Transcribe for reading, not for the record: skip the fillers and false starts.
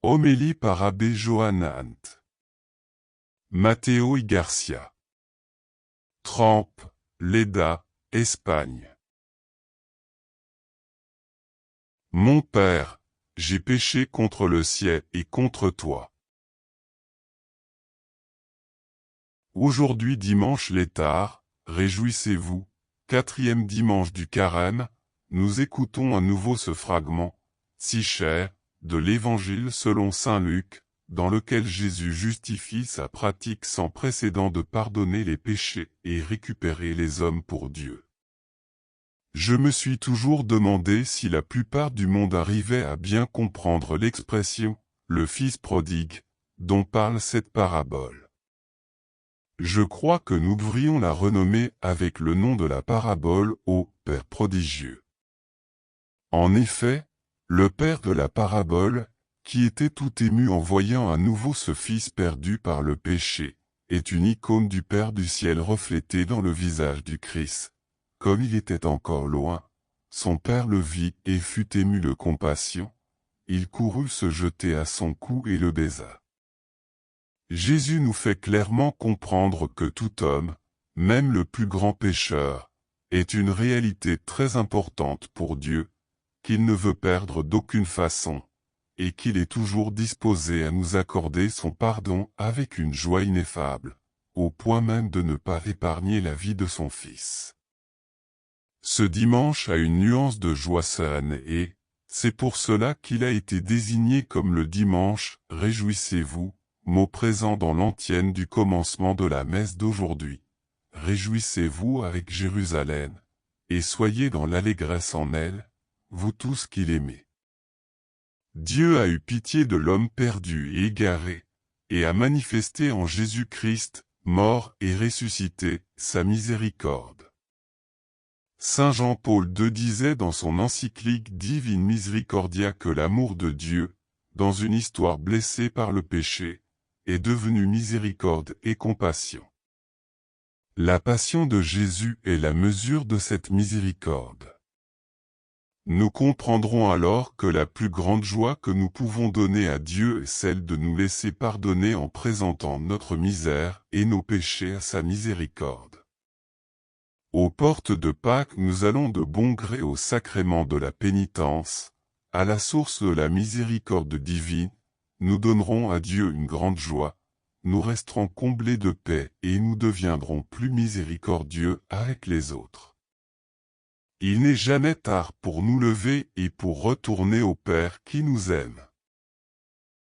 Homélie par Abbé Johanant. Matteo y Garcia. Trempe, Lleida, Espagne. Mon Père, j'ai péché contre le ciel et contre toi. Aujourd'hui dimanche Létard, réjouissez-vous, 4e dimanche du Carême, nous écoutons à nouveau ce fragment, si cher, de l'Évangile selon saint Luc, dans lequel Jésus justifie sa pratique sans précédent de pardonner les péchés et récupérer les hommes pour Dieu. Je me suis toujours demandé si la plupart du monde arrivait à bien comprendre l'expression « le fils prodigue » dont parle cette parabole. Je crois que nous devrions la renommer avec le nom de la parabole au « Père prodigieux ». En effet, le père de la parabole, qui était tout ému en voyant à nouveau ce fils perdu par le péché, est une icône du Père du ciel reflétée dans le visage du Christ. Comme il était encore loin, son père le vit et fut ému de compassion. Il courut se jeter à son cou et le baisa. Jésus nous fait clairement comprendre que tout homme, même le plus grand pécheur, est une réalité très importante pour Dieu, qu'il ne veut perdre d'aucune façon, et qu'il est toujours disposé à nous accorder son pardon avec une joie ineffable, au point même de ne pas épargner la vie de son Fils. Ce dimanche a une nuance de joie sereine et, c'est pour cela qu'il a été désigné comme le dimanche « Réjouissez-vous », mot présent dans l'antienne du commencement de la messe d'aujourd'hui. Réjouissez-vous avec Jérusalem, et soyez dans l'allégresse en elle, vous tous qui l'aimez. Dieu a eu pitié de l'homme perdu et égaré, et a manifesté en Jésus-Christ, mort et ressuscité, sa miséricorde. Saint Jean-Paul II disait dans son encyclique Divine Misericordia que l'amour de Dieu, dans une histoire blessée par le péché, est devenu miséricorde et compassion. La passion de Jésus est la mesure de cette miséricorde. Nous comprendrons alors que la plus grande joie que nous pouvons donner à Dieu est celle de nous laisser pardonner en présentant notre misère et nos péchés à sa miséricorde. Aux portes de Pâques nous allons de bon gré au sacrement de la pénitence, à la source de la miséricorde divine, nous donnerons à Dieu une grande joie, nous resterons comblés de paix et nous deviendrons plus miséricordieux avec les autres. Il n'est jamais tard pour nous lever et pour retourner au Père qui nous aime.